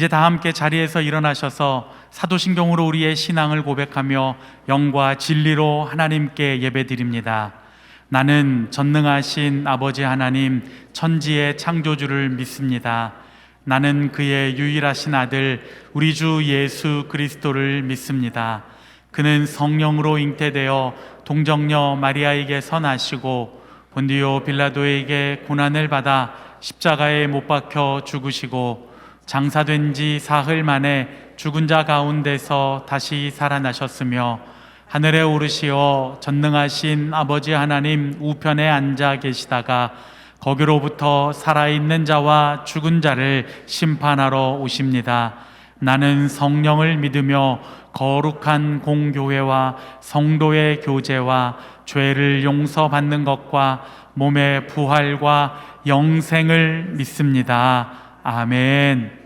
이제 다 함께 자리에서 일어나셔서 사도신경으로 우리의 신앙을 고백하며 영과 진리로 하나님께 예배드립니다. 나는 전능하신 아버지 하나님, 천지의 창조주를 믿습니다. 나는 그의 유일하신 아들 우리 주 예수 그리스도를 믿습니다. 그는 성령으로 잉태되어 동정녀 마리아에게서 나시고 본디오 빌라도에게 고난을 받아 십자가에 못 박혀 죽으시고 장사된 지 사흘 만에 죽은 자 가운데서 다시 살아나셨으며 하늘에 오르시어 전능하신 아버지 하나님 우편에 앉아 계시다가 거기로부터 살아있는 자와 죽은 자를 심판하러 오십니다. 나는 성령을 믿으며 거룩한 공교회와 성도의 교제와 죄를 용서받는 것과 몸의 부활과 영생을 믿습니다. 아멘.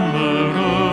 할렐루야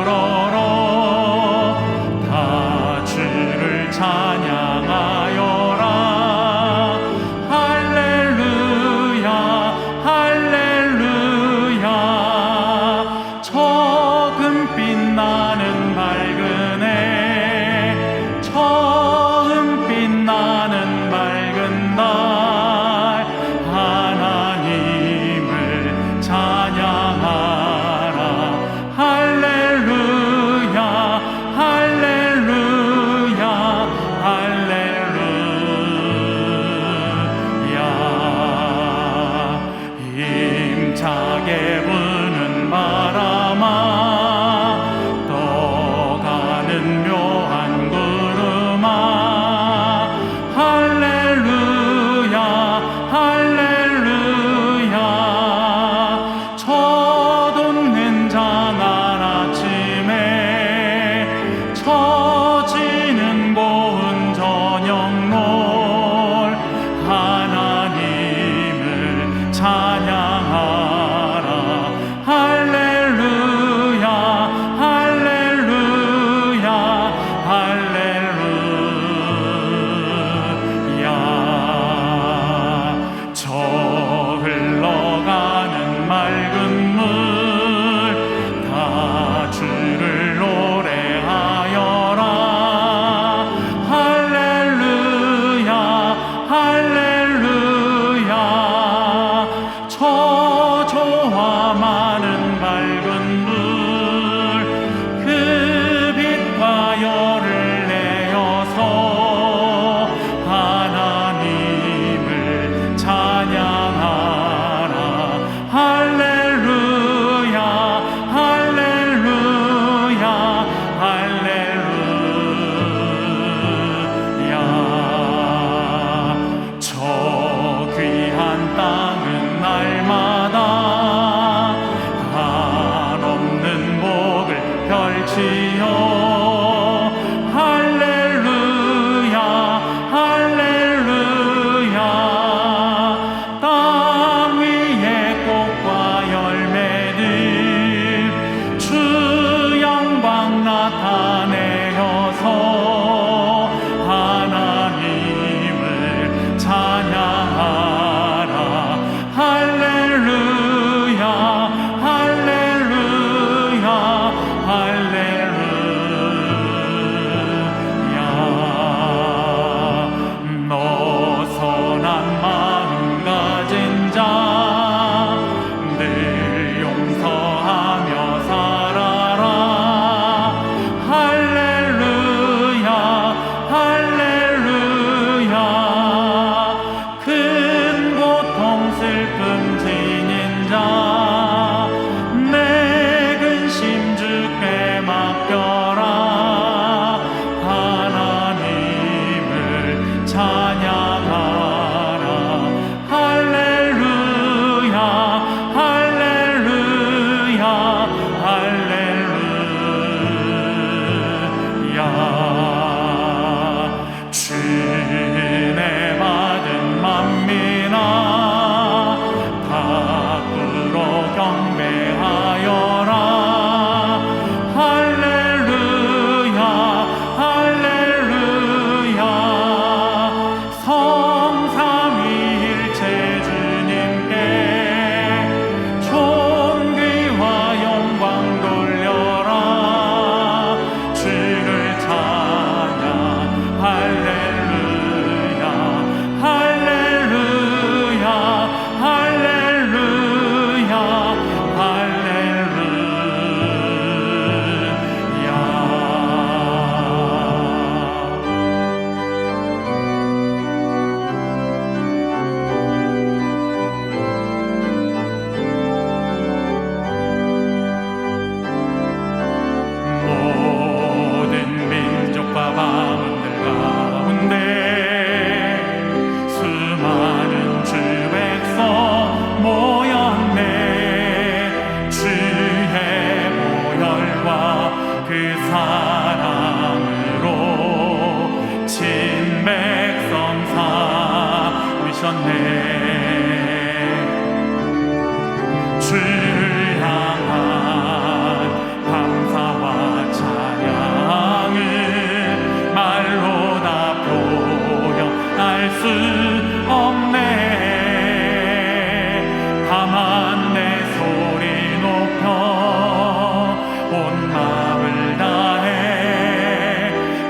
다만 내 소리 높여 온 마음을 다해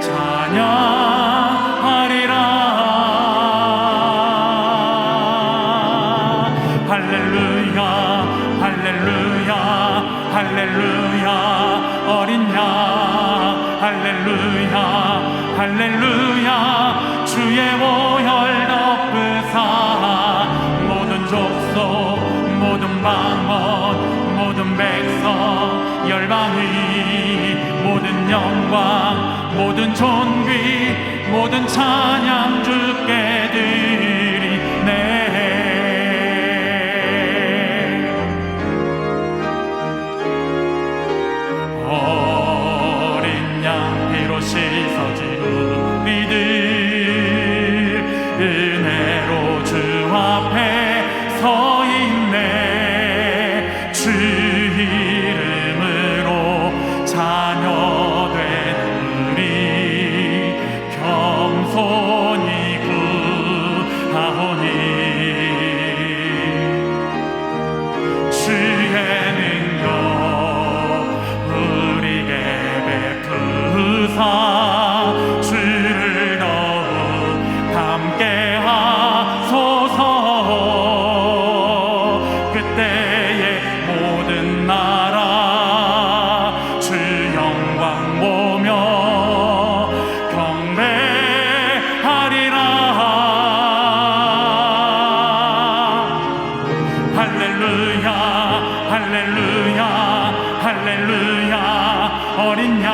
찬양하리라. 할렐루야 할렐루야 할렐루야 어린 양 할렐루야 할렐루야 주의 보혈 덮으사 모든 족속 모든 방언 모든 백성 열방의 모든 영광 모든 존귀 모든 찬양 주께 드리네. 어린 양 피로 씻어진 우리들 은혜로 주 앞에 서 있네. 주 이름으로 자녀된 우리 겸손히 구하오니 주의 능력 우리에게 베푸사 주를 더욱 닮게 하소서. 그때의 모든 나라 주 영광 보며 경배하리라. 할렐루야 할렐루야 할렐루야 어린 양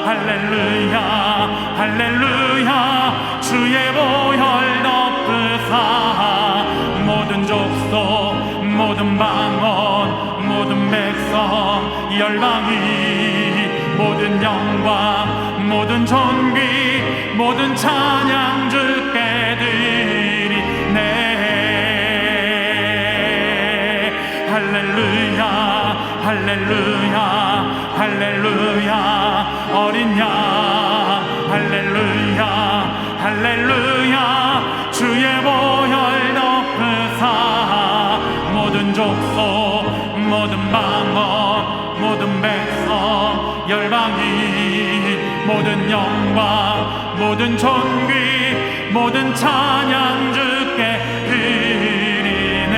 할렐루야 할렐루야 주의 보혈 덮으사 모든 족속 모든 방언 모든 백성 열방이 모든 영광 모든 존귀 모든 찬양 주께 드리네. 할렐루야 할렐루야 할렐루야 어린 양 할렐루야 할렐루야 주의 보혈 덮으사 모든 족속 모든 방언 모든 백성 열방이 모든 영광 모든 존귀 모든 찬양 주께 드리네.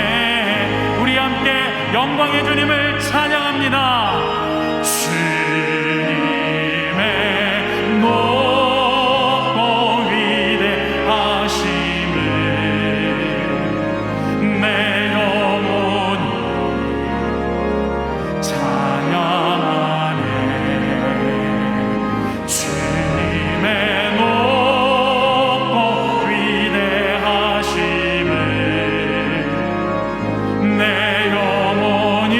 우리 함께 영광의 주님을 찬양합니다. 주님의 높고 위대하심을 내 영혼이 찬양하네. 주님의 높고 위대하심을 내 영혼이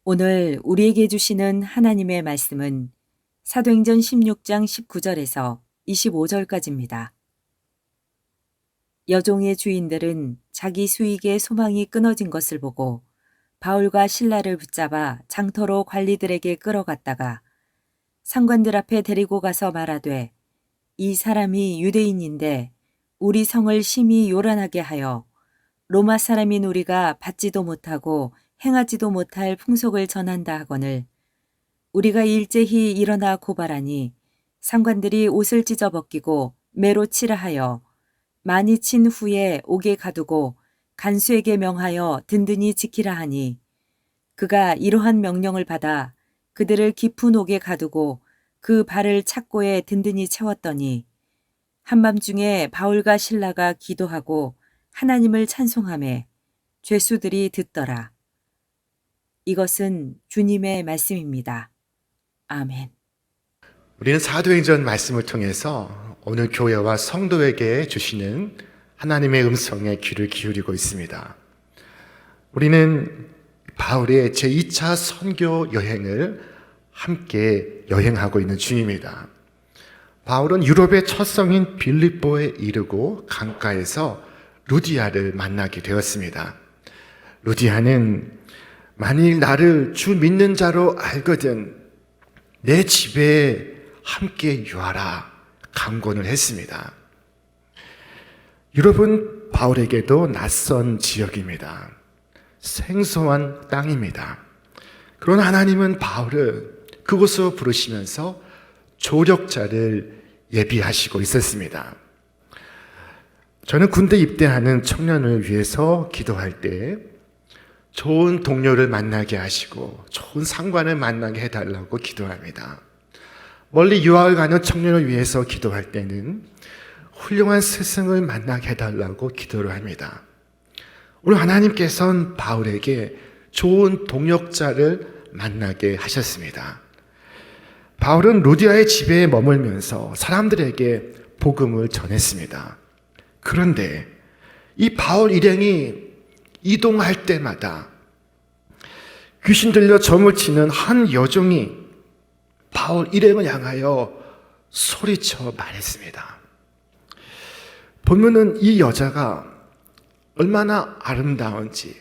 오늘 우리에게 주시는 하나님의 말씀은 사도행전 16장 19절에서 25절까지입니다. 여종의 주인들은 자기 수익의 소망이 끊어진 것을 보고 바울과 실라를 붙잡아 장터로 관리들에게 끌어갔다가 상관들 앞에 데리고 가서 말하되, 이 사람이 유대인인데 우리 성을 심히 요란하게 하여 로마 사람인 우리가 받지도 못하고 행하지도 못할 풍속을 전한다 하거늘 우리가 일제히 일어나 고발하니 상관들이 옷을 찢어 벗기고 매로 치라 하여 많이 친 후에 옥에 가두고 간수에게 명하여 든든히 지키라 하니, 그가 이러한 명령을 받아 그들을 깊은 옥에 가두고 그 발을 착고에 든든히 채웠더니 한밤중에 바울과 실라가 기도하고 하나님을 찬송하매 죄수들이 듣더라. 이것은 주님의 말씀입니다. 아멘. 우리는 사도행전 말씀을 통해서 오늘 교회와 성도에게 주시는 하나님의 음성에 귀를 기울이고 있습니다. 우리는 바울의 제2차 선교 여행을 함께 여행하고 있는 중입니다. 바울은 유럽의 첫 성인 빌립보에 이르고 강가에서 루디아를 만나게 되었습니다. 루디아는 만일 나를 주 믿는 자로 알거든 내 집에 함께 유하라 강권을 했습니다. 유럽은 바울에게도 낯선 지역입니다. 생소한 땅입니다. 그러나 하나님은 바울을 그곳으로 부르시면서 조력자를 예비하시고 있었습니다. 저는 군대 입대하는 청년을 위해서 기도할 때 좋은 동료를 만나게 하시고 좋은 상관을 만나게 해달라고 기도합니다. 멀리 유학을 가는 청년을 위해서 기도할 때는 훌륭한 스승을 만나게 해달라고 기도를 합니다. 오늘 하나님께서는 바울에게 좋은 동역자를 만나게 하셨습니다. 바울은 루디아의 집에 머물면서 사람들에게 복음을 전했습니다. 그런데 이 바울 일행이 이동할 때마다 귀신 들려 점을 치는 한 여종이 바울 일행을 향하여 소리쳐 말했습니다. 본문은 이 여자가 얼마나 아름다운지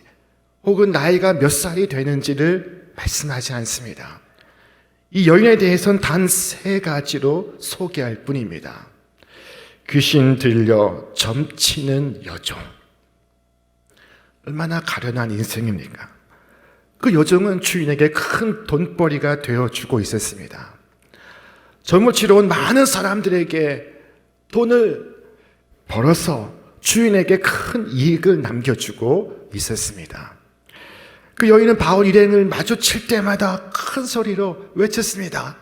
혹은 나이가 몇 살이 되는지를 말씀하지 않습니다. 이 여인에 대해서는 단 3가지로 소개할 뿐입니다. 귀신 들려 점치는 여종. 얼마나 가련한 인생입니까? 그 여종은 주인에게 큰 돈벌이가 되어주고 있었습니다. 점을 치러 온 많은 사람들에게 돈을 벌어서 주인에게 큰 이익을 남겨주고 있었습니다. 그 여인은 바울 일행을 마주칠 때마다 큰 소리로 외쳤습니다.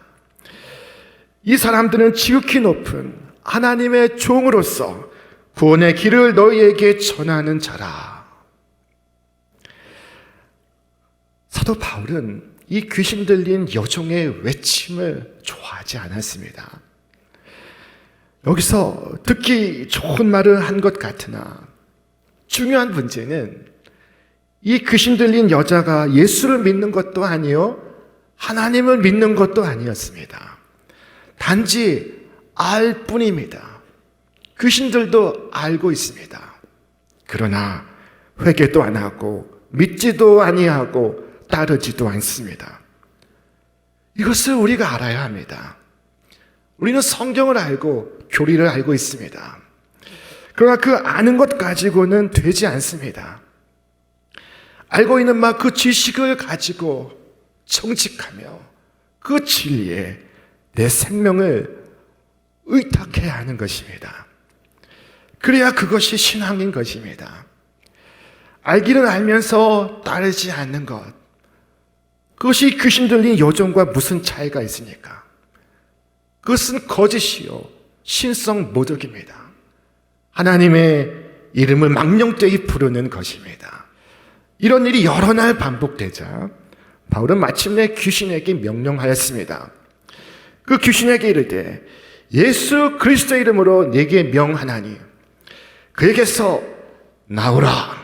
이 사람들은 지극히 높은 하나님의 종으로서 구원의 길을 너희에게 전하는 자라. 사도 바울은 이 귀신 들린 여종의 외침을 좋아하지 않았습니다. 여기서 듣기 좋은 말을 한 것 같으나 중요한 문제는 이 귀신 들린 여자가 예수를 믿는 것도 아니요 하나님을 믿는 것도 아니었습니다. 단지 알 뿐입니다. 귀신들도 알고 있습니다. 그러나 회개도 안 하고 믿지도 아니하고 따르지도 않습니다. 이것을 우리가 알아야 합니다. 우리는 성경을 알고 교리를 알고 있습니다. 그러나 그 아는 것 가지고는 되지 않습니다. 알고 있는 그 지식을 가지고 정직하며 그 진리에 내 생명을 의탁해야 하는 것입니다. 그래야 그것이 신앙인 것입니다. 알기는 알면서 따르지 않는 것, 그것이 귀신 들린 여종과 무슨 차이가 있습니까? 그것은 거짓이요 신성 모독입니다. 하나님의 이름을 망령되이 부르는 것입니다. 이런 일이 여러 날 반복되자 바울은 마침내 귀신에게 명령하였습니다. 그 귀신에게 이르되 예수 그리스도의 이름으로 내게 명하나니 그에게서 나오라.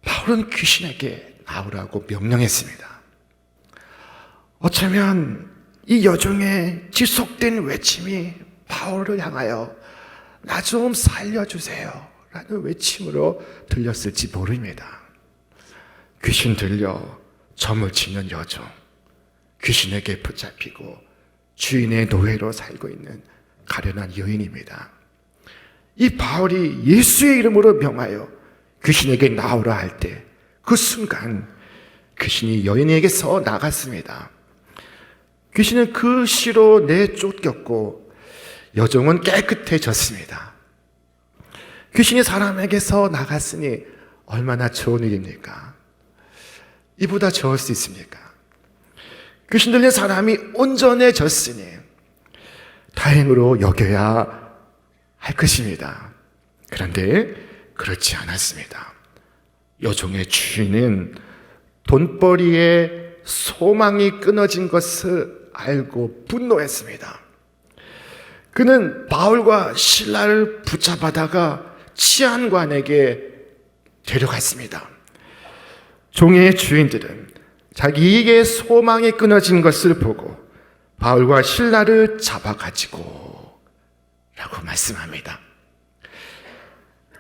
바울은 귀신에게 나오라고 명령했습니다. 어쩌면 이 여종의 지속된 외침이 바울을 향하여 나 좀 살려주세요 라는 외침으로 들렸을지 모릅니다. 귀신 들려 점을 치는 여종, 귀신에게 붙잡히고 주인의 노예로 살고 있는 가련한 여인입니다. 이 바울이 예수의 이름으로 명하여 귀신에게 나오라 할 때 그 순간 귀신이 여인에게서 나갔습니다. 귀신은 그 시로 내쫓겼고 여종은 깨끗해졌습니다. 귀신이 사람에게서 나갔으니 얼마나 좋은 일입니까? 이보다 좋을 수 있습니까? 귀신 들린 사람이 온전해졌으니 다행으로 여겨야 할 것입니다. 그런데 그렇지 않았습니다. 여종의 주인은 돈벌이에 소망이 끊어진 것을 알고 분노했습니다. 그는 바울과 실라를 붙잡아다가 치안관에게 데려갔습니다. 종의 주인들은 자기에게 소망이 끊어진 것을 보고 바울과 실라를 잡아가지고 라고 말씀합니다.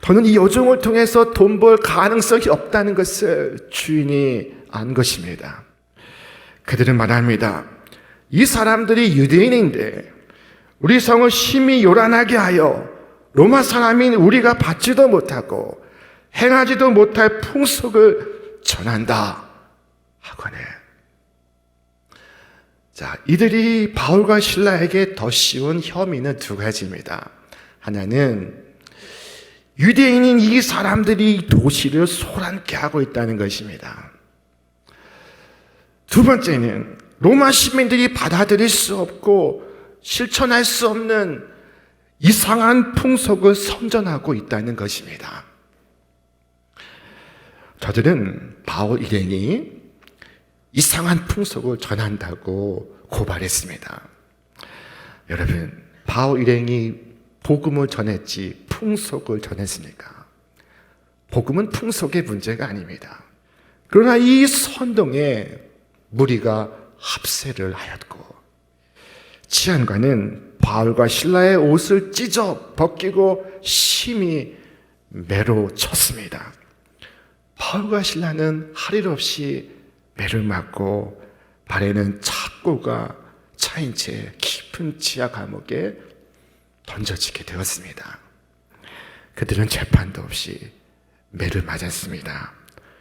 더는 이 여종을 통해서 돈 벌 가능성이 없다는 것을 주인이 안 것입니다. 그들은 말합니다. 이 사람들이 유대인인데 우리 성을 심히 요란하게 하여 로마 사람인 우리가 받지도 못하고 행하지도 못할 풍속을 전한다 하거늘. 자, 이들이 바울과 실라에게 더 씌운 혐의는 두 가지입니다. 하나는 유대인인 이 사람들이 도시를 소란케 하고 있다는 것입니다. 두 번째는 로마 시민들이 받아들일 수 없고 실천할 수 없는 이상한 풍속을 선전하고 있다는 것입니다. 저들은 바울 일행이 이상한 풍속을 전한다고 고발했습니다. 여러분, 바울 일행이 복음을 전했지 풍속을 전했습니까? 복음은 풍속의 문제가 아닙니다. 그러나 이 선동에 무리가 합세를 하였고 치안관은 바울과 실라의 옷을 찢어 벗기고 심히 매로 쳤습니다. 바울과 실라는 할 일 없이 매를 맞고 발에는 착고가 차인 채 깊은 지하 감옥에 던져지게 되었습니다. 그들은 재판도 없이 매를 맞았습니다.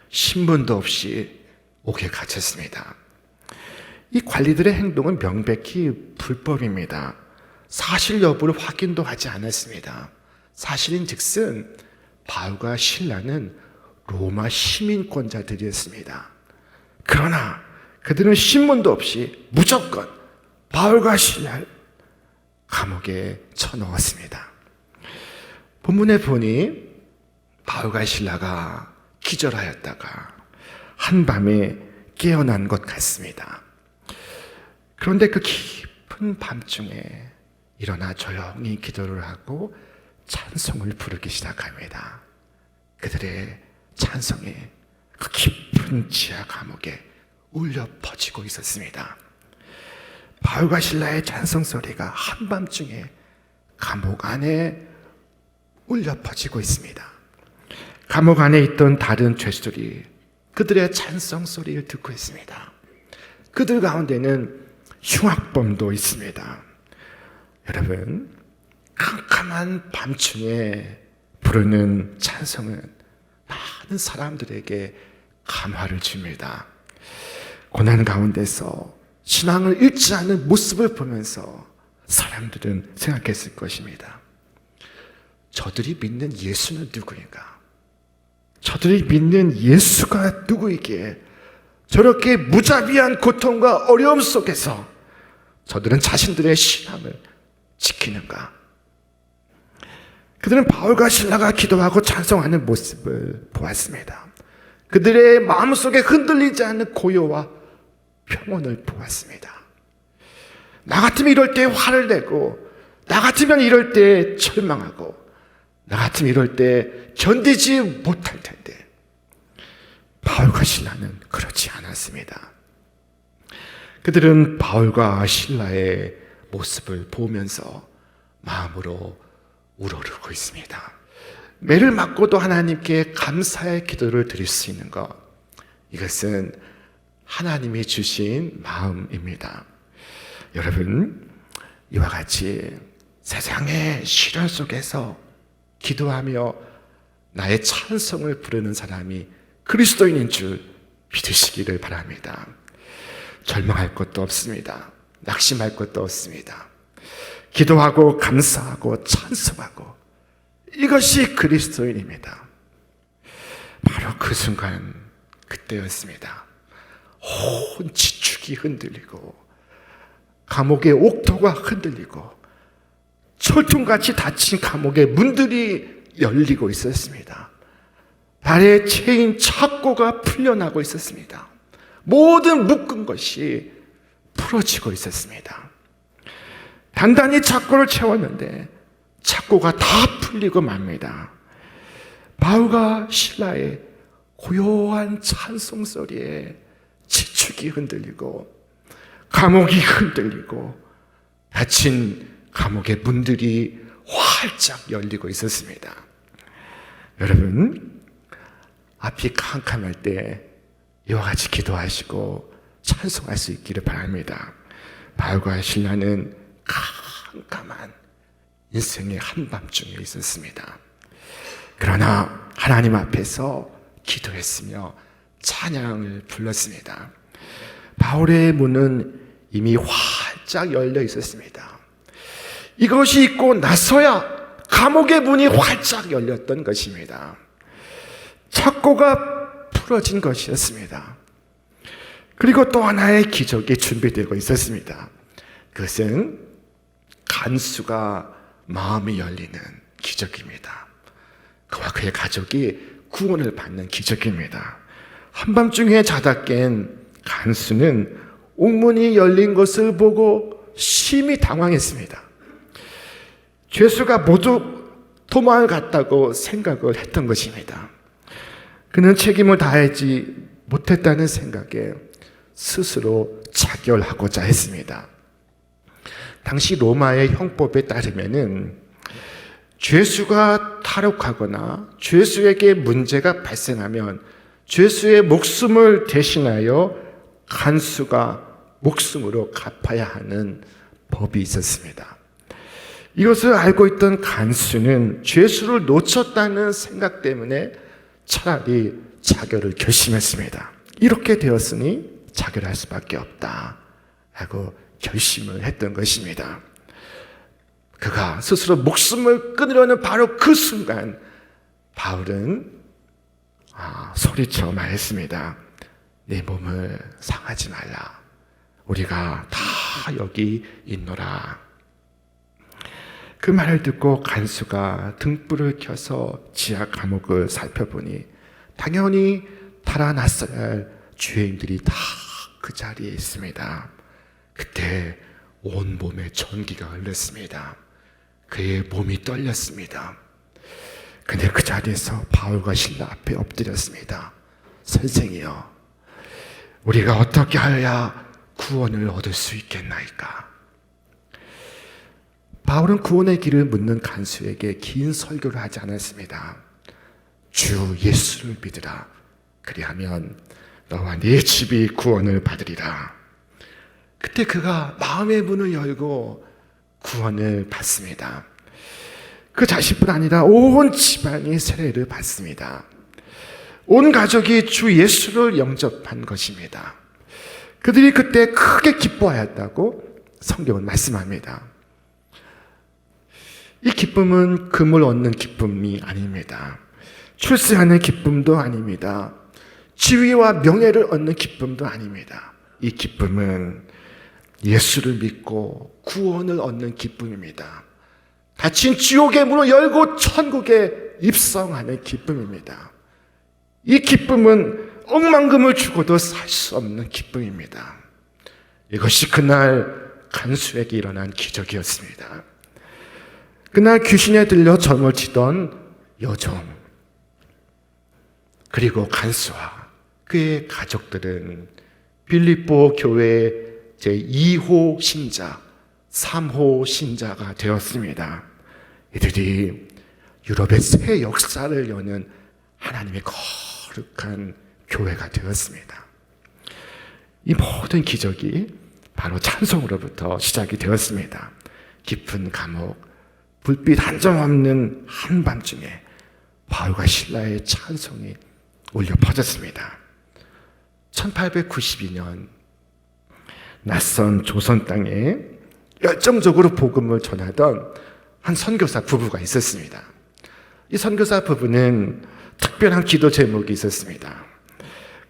신문도 없이 옥에 갇혔습니다. 이 관리들의 행동은 명백히 불법입니다. 사실 여부를 확인도 하지 않았습니다. 사실인즉슨 바울과 실라는 로마 시민권자들이었습니다. 그러나 그들은 신문도 없이 무조건 바울과 실라를 감옥에 쳐넣었습니다. 본문에 보니 바울과 실라가 기절하였다가 한밤에 깨어난 것 같습니다. 그런데 그 깊은 밤중에 일어나 조용히 기도를 하고 찬송을 부르기 시작합니다. 그들의 찬송이 그 깊은 지하 감옥에 울려 퍼지고 있었습니다. 바울과 실라의 찬송 소리가 한밤중에 감옥 안에 울려 퍼지고 있습니다. 감옥 안에 있던 다른 죄수들이 그들의 찬송 소리를 듣고 있습니다. 그들 가운데는 흉악범도 있습니다. 여러분, 캄캄한 밤중에 부르는 찬송은 많은 사람들에게 감화를 줍니다. 고난 가운데서 신앙을 잃지 않는 모습을 보면서 사람들은 생각했을 것입니다. 저들이 믿는 예수는 누구인가? 저들이 믿는 예수가 누구이기에 저렇게 무자비한 고통과 어려움 속에서 저들은 자신들의 신앙을 지키는가? 그들은 바울과 실라가 기도하고 찬송하는 모습을 보았습니다. 그들의 마음속에 흔들리지 않는 고요와 평온을 보았습니다. 나 같으면 이럴 때 화를 내고, 나 같으면 이럴 때 절망하고, 나 같으면 이럴 때 견디지 못할 텐데 바울과 신라는 그렇지 않았습니다. 그들은 바울과 신라의 모습을 보면서 마음으로 우러르고 있습니다. 매를 맞고도 하나님께 감사의 기도를 드릴 수 있는 것, 이것은 하나님이 주신 마음입니다. 여러분, 이와 같이 세상의 시련 속에서 기도하며 나의 찬송을 부르는 사람이 그리스도인인 줄 믿으시기를 바랍니다. 절망할 것도 없습니다. 낙심할 것도 없습니다. 기도하고 감사하고 찬송하고, 이것이 그리스도인입니다. 바로 그 순간, 그때였습니다. 온 지축이 흔들리고 감옥의 옥토가 흔들리고 철통같이 닫힌 감옥의 문들이 열리고 있었습니다. 발에 채인 착고가 풀려나고 있었습니다. 모든 묶은 것이 풀어지고 있었습니다. 단단히 착고를 채웠는데 착고가 다 풀리고 맙니다. 바울과 신라의 고요한 찬송 소리에 지축이 흔들리고 감옥이 흔들리고 닫힌 감옥의 문들이 활짝 열리고 있었습니다. 여러분, 앞이 캄캄할 때 이와 같이 기도하시고 찬송할 수 있기를 바랍니다. 바울과 신라는 캄캄한 인생의 한밤중에 있었습니다. 그러나 하나님 앞에서 기도했으며 찬양을 불렀습니다. 바울의 문은 이미 활짝 열려 있었습니다. 이것이 있고 나서야 감옥의 문이 활짝 열렸던 것입니다. 착고가 풀어진 것이었습니다. 그리고 또 하나의 기적이 준비되고 있었습니다. 그것은 간수가 마음이 열리는 기적입니다. 그와 그의 가족이 구원을 받는 기적입니다. 한밤중에 자다 깬 간수는 옥문이 열린 것을 보고 심히 당황했습니다. 죄수가 모두 도망을 갔다고 생각을 했던 것입니다. 그는 책임을 다하지 못했다는 생각에 스스로 자결하고자 했습니다. 당시 로마의 형법에 따르면은 죄수가 탈옥하거나 죄수에게 문제가 발생하면 죄수의 목숨을 대신하여 간수가 목숨으로 갚아야 하는 법이 있었습니다. 이것을 알고 있던 간수는 죄수를 놓쳤다는 생각 때문에 차라리 자결을 결심했습니다. 이렇게 되었으니 자결할 수밖에 없다 하고 결심을 했던 것입니다. 그가 스스로 목숨을 끊으려는 바로 그 순간 바울은 소리쳐 말했습니다. 내 몸을 상하지 말라. 우리가 다 여기 있노라. 그 말을 듣고 간수가 등불을 켜서 지하 감옥을 살펴보니 당연히 달아났어야 할 죄인들이 다 그 자리에 있습니다. 그때 온 몸에 전기가 흘렀습니다. 그의 몸이 떨렸습니다. 근데 그 자리에서 바울과 신라 앞에 엎드렸습니다. 선생이여, 우리가 어떻게 하여야 구원을 얻을 수 있겠나이까? 바울은 구원의 길을 묻는 간수에게 긴 설교를 하지 않았습니다. 주 예수를 믿으라. 그리하면 너와 네 집이 구원을 받으리라. 그때 그가 마음의 문을 열고 구원을 받습니다. 그 자신뿐 아니라 온 집안이 세례를 받습니다. 온 가족이 주 예수를 영접한 것입니다. 그들이 그때 크게 기뻐하였다고 성경은 말씀합니다. 이 기쁨은 금을 얻는 기쁨이 아닙니다. 출세하는 기쁨도 아닙니다. 지위와 명예를 얻는 기쁨도 아닙니다. 이 기쁨은 예수를 믿고 구원을 얻는 기쁨입니다. 닫힌 지옥의 문을 열고 천국에 입성하는 기쁨입니다. 이 기쁨은 억만금을 주고도 살 수 없는 기쁨입니다. 이것이 그날 간수에게 일어난 기적이었습니다. 그날 귀신에 들려 점을 치던 여종, 그리고 간수와 그의 가족들은 빌립보 교회 제2호 신자, 3호 신자가 되었습니다. 이들이 유럽의 새 역사를 여는 하나님의 거룩한 교회가 되었습니다. 이 모든 기적이 바로 찬송으로부터 시작이 되었습니다. 깊은 감옥, 불빛 한 점 없는 한밤중에 바울과 실라의 찬송이 울려 퍼졌습니다. 1892년 낯선 조선 땅에 열정적으로 복음을 전하던 한 선교사 부부가 있었습니다. 이 선교사 부부는 특별한 기도 제목이 있었습니다.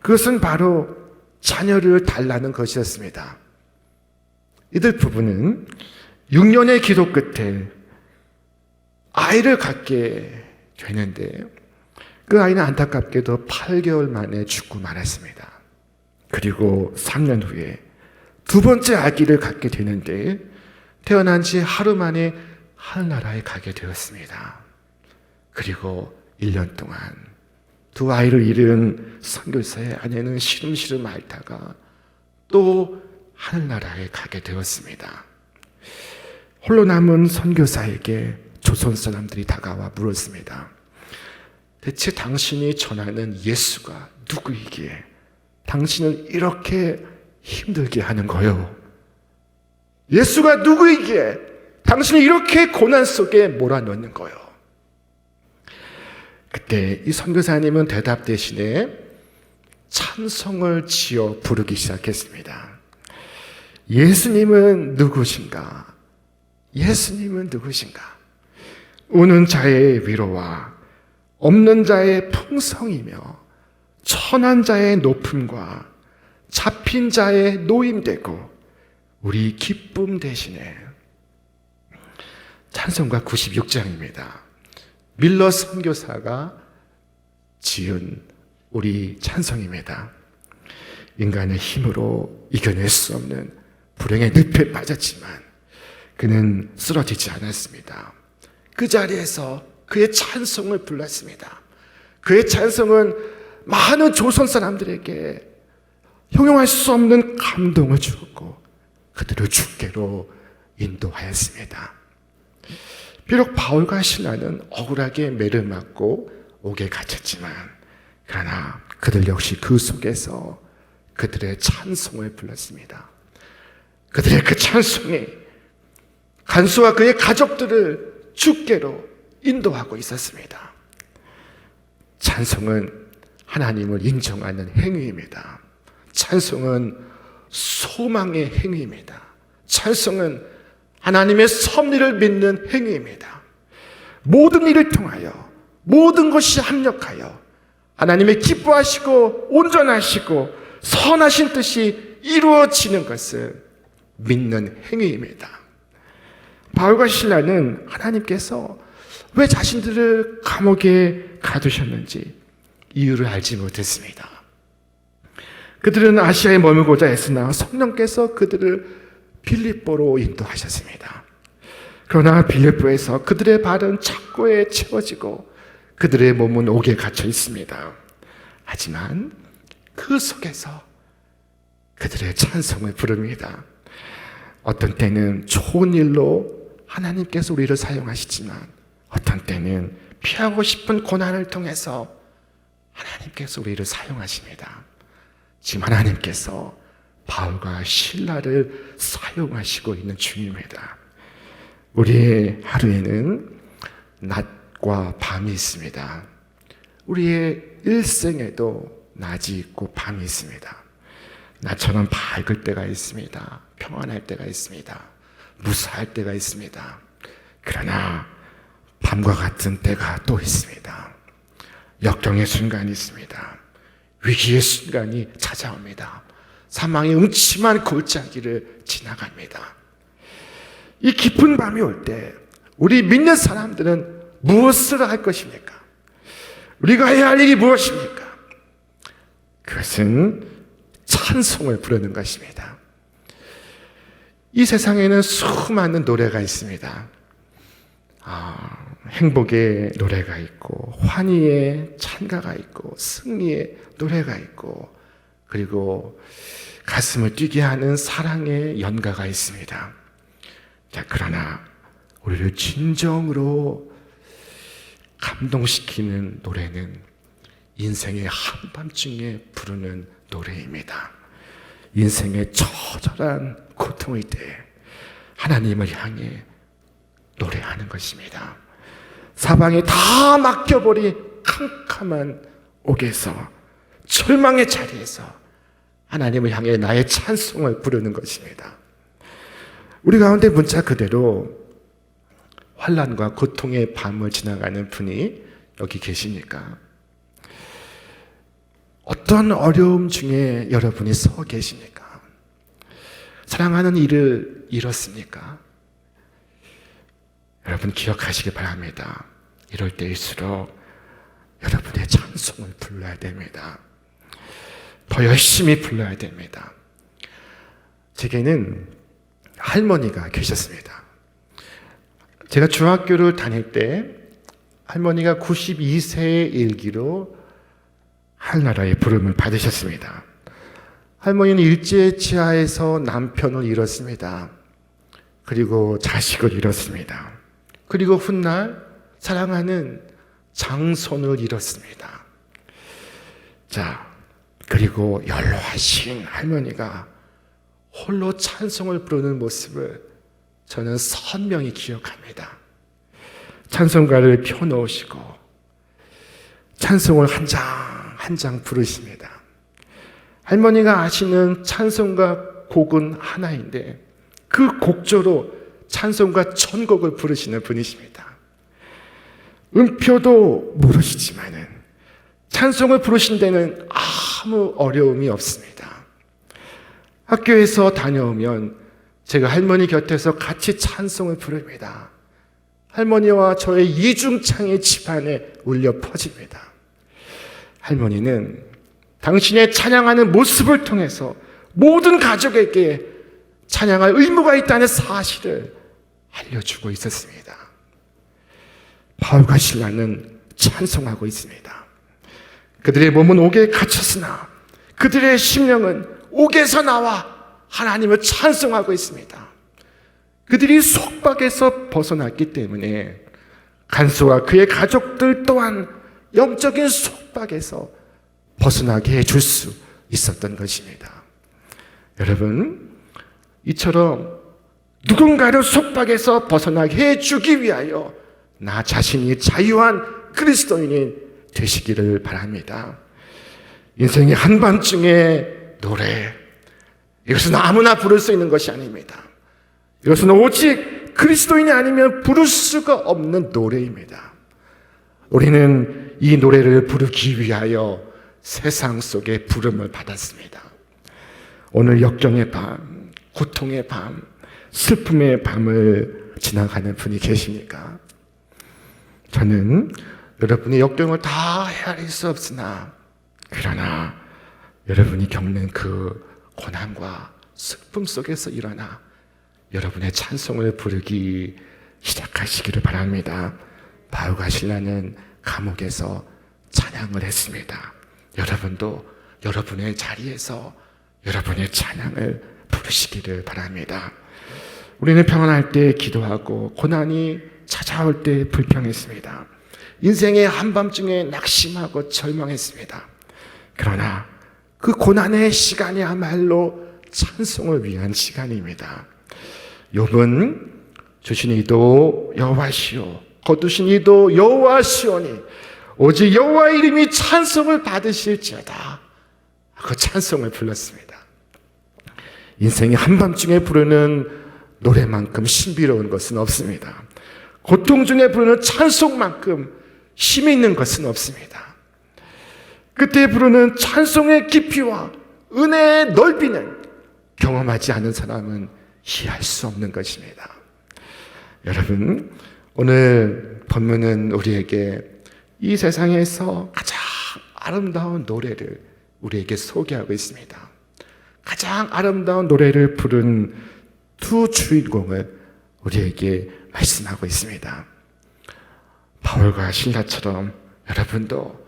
그것은 바로 자녀를 달라는 것이었습니다. 이들 부부는 6년의 기도 끝에 아이를 갖게 되는데 그 아이는 안타깝게도 8개월 만에 죽고 말았습니다. 그리고 3년 후에 두 번째 아기를 갖게 되는데 태어난 지 하루 만에 하늘나라에 가게 되었습니다. 그리고 1년 동안 두 아이를 잃은 선교사의 아내는 시름시름 앓다가 또 하늘나라에 가게 되었습니다. 홀로 남은 선교사에게 조선 사람들이 다가와 물었습니다. 대체 당신이 전하는 예수가 누구이기에 당신을 이렇게 힘들게 하는 거요? 예수가 누구이기에 당신을 이렇게 고난 속에 몰아넣는 거요? 그때 이 선교사님은 대답 대신에 찬송을 지어 부르기 시작했습니다. 예수님은 누구신가? 예수님은 누구신가? 우는 자의 위로와 없는 자의 풍성이며 천한 자의 높음과 잡힌 자의 노임되고 우리 기쁨 대신에. 찬송가 96장입니다. 밀러 선교사가 지은 우리 찬송입니다. 인간의 힘으로 이겨낼 수 없는 불행의 늪에 빠졌지만 그는 쓰러지지 않았습니다. 그 자리에서 그의 찬송을 불렀습니다. 그의 찬송은 많은 조선 사람들에게 형용할 수 없는 감동을 주었고 그들을 주께로 인도하였습니다. 비록 바울과 실라는 억울하게 매를 맞고 옥에 갇혔지만 그러나 그들 역시 그 속에서 그들의 찬송을 불렀습니다. 그들의 그 찬송이 간수와 그의 가족들을 주께로 인도하고 있었습니다. 찬송은 하나님을 인정하는 행위입니다. 찬송은 소망의 행위입니다. 찬송은 하나님의 섭리를 믿는 행위입니다. 모든 일을 통하여 모든 것이 합력하여 하나님의 기뻐하시고 온전하시고 선하신 뜻이 이루어지는 것을 믿는 행위입니다. 바울과 실라는 하나님께서 왜 자신들을 감옥에 가두셨는지 이유를 알지 못했습니다. 그들은 아시아에 머물고자 했으나 성령께서 그들을 빌립보로 인도하셨습니다. 그러나 빌립보에서 그들의 발은 착고에 채워지고 그들의 몸은 옥에 갇혀 있습니다. 하지만 그 속에서 그들의 찬송을 부릅니다. 어떤 때는 좋은 일로 하나님께서 우리를 사용하시지만 어떤 때는 피하고 싶은 고난을 통해서 하나님께서 우리를 사용하십니다. 지금 하나님께서 바울과 실라를 사용하시고 있는 중입니다. 우리의 하루에는 낮과 밤이 있습니다. 우리의 일생에도 낮이 있고 밤이 있습니다. 낮처럼 밝을 때가 있습니다. 평안할 때가 있습니다. 무사할 때가 있습니다. 그러나 밤과 같은 때가 또 있습니다. 역경의 순간이 있습니다. 위기의 순간이 찾아옵니다. 사망의 음침한 골짜기를 지나갑니다. 이 깊은 밤이 올 때 우리 믿는 사람들은 무엇을 할 것입니까? 우리가 해야 할 일이 무엇입니까? 그것은 찬송을 부르는 것입니다. 이 세상에는 수많은 노래가 있습니다. 행복의 노래가 있고 환희의 찬가가 있고 승리의 노래가 있고 그리고 가슴을 뛰게 하는 사랑의 연가가 있습니다. 자, 그러나 우리를 진정으로 감동시키는 노래는 인생의 한밤중에 부르는 노래입니다. 인생의 처절한 고통의 때에 하나님을 향해 노래하는 것입니다. 사방에 다 맡겨버린 캄캄한 옥에서, 절망의 자리에서 하나님을 향해 나의 찬송을 부르는 것입니다. 우리 가운데 문자 그대로 환난과 고통의 밤을 지나가는 분이 여기 계십니까? 어떤 어려움 중에 여러분이 서 계십니까? 사랑하는 이를 잃었습니까? 여러분 기억하시기 바랍니다. 이럴 때일수록 여러분의 찬송을 불러야 됩니다. 더 열심히 불러야 됩니다. 제게는 할머니가 계셨습니다. 제가 중학교를 다닐 때 할머니가 92세의 일기로 하늘나라의 부름을 받으셨습니다. 할머니는 일제치하에서 남편을 잃었습니다. 그리고 자식을 잃었습니다. 그리고 훗날 사랑하는 장손을 잃었습니다. 자, 그리고 연로하신 할머니가 홀로 찬송을 부르는 모습을 저는 선명히 기억합니다. 찬송가를 펴놓으시고 찬송을 한 장 한 장 부르십니다. 할머니가 아시는 찬송가 곡은 하나인데 그 곡조로 찬송가 1000곡을 부르시는 분이십니다. 음표도 모르시지만은 찬송을 부르신 데는 아무 어려움이 없습니다. 학교에서 다녀오면 제가 할머니 곁에서 같이 찬송을 부릅니다. 할머니와 저의 이중창의 집안에 울려 퍼집니다. 할머니는 당신의 찬양하는 모습을 통해서 모든 가족에게 찬양할 의무가 있다는 사실을 알려주고 있었습니다. 바울과 실라는 찬송하고 있습니다. 그들의 몸은 옥에 갇혔으나 그들의 심령은 옥에서 나와 하나님을 찬송하고 있습니다. 그들이 속박에서 벗어났기 때문에 간수와 그의 가족들 또한 영적인 속박에서 벗어나게 해줄 수 있었던 것입니다. 여러분, 이처럼 누군가를 속박에서 벗어나게 해주기 위하여 나 자신이 자유한 그리스도인이 되시기를 바랍니다. 인생의 한밤중의 노래, 이것은 아무나 부를 수 있는 것이 아닙니다. 이것은 오직 그리스도인이 아니면 부를 수가 없는 노래입니다. 우리는 이 노래를 부르기 위하여 세상 속에 부름을 받았습니다. 오늘 역경의 밤, 고통의 밤, 슬픔의 밤을 지나가는 분이 계십니까? 저는 여러분의 역경을 다 헤아릴 수 없으나 그러나 여러분이 겪는 그 고난과 슬픔 속에서 일어나 여러분의 찬송을 부르기 시작하시기를 바랍니다. 바울과 실라는 감옥에서 찬양을 했습니다. 여러분도 여러분의 자리에서 여러분의 찬양을 부르시기를 바랍니다. 우리는 평안할 때 기도하고 고난이 찾아올 때 불평했습니다. 인생의 한밤중에 낙심하고 절망했습니다. 그러나 그 고난의 시간이야말로 찬송을 위한 시간입니다. 욥은 주신 이도 여호와시오 거두신 이도 여호와시오니 오직 여호와의 이름이 찬송을 받으실지어다. 그 찬송을 불렀습니다. 인생의 한밤중에 부르는 노래만큼 신비로운 것은 없습니다. 고통 중에 부르는 찬송만큼 힘이 있는 것은 없습니다. 그때 부르는 찬송의 깊이와 은혜의 넓이는 경험하지 않은 사람은 이해할 수 없는 것입니다. 여러분, 오늘 본문은 우리에게 이 세상에서 가장 아름다운 노래를 우리에게 소개하고 있습니다. 가장 아름다운 노래를 부른 두 주인공을 우리에게 말씀하고 있습니다. 바울과 실라처럼 여러분도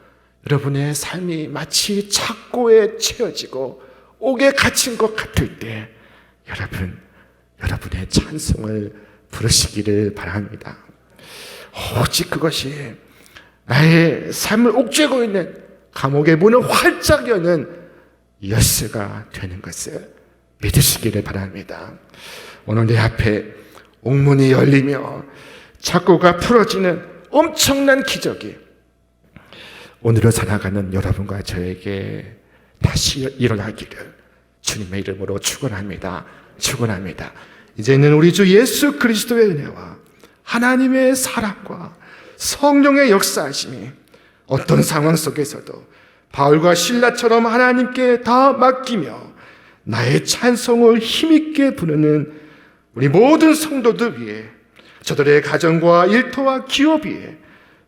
여러분의 삶이 마치 착고에 채워지고 옥에 갇힌 것 같을 때 여러분의 찬송을 부르시기를 바랍니다. 오직 그것이 나의 삶을 옥죄고 있는 감옥의 문을 활짝 여는 열쇠가 되는 것을 믿으시기를 바랍니다. 오늘 내 앞에 옥문이 열리며 착고가 풀어지는 엄청난 기적이 오늘을 살아가는 여러분과 저에게 다시 일어나기를 주님의 이름으로 축원합니다. 축원합니다. 이제는 우리 주 예수 그리스도의 은혜와 하나님의 사랑과 성령의 역사하심이 어떤 상황 속에서도 바울과 실라처럼 하나님께 다 맡기며 나의 찬송을 힘있게 부르는 우리 모든 성도들 위해, 저들의 가정과 일터와 기업 위에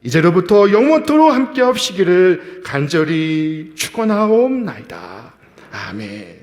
이제로부터 영원토록 함께 하시기를 간절히 축원하옵나이다. 아멘.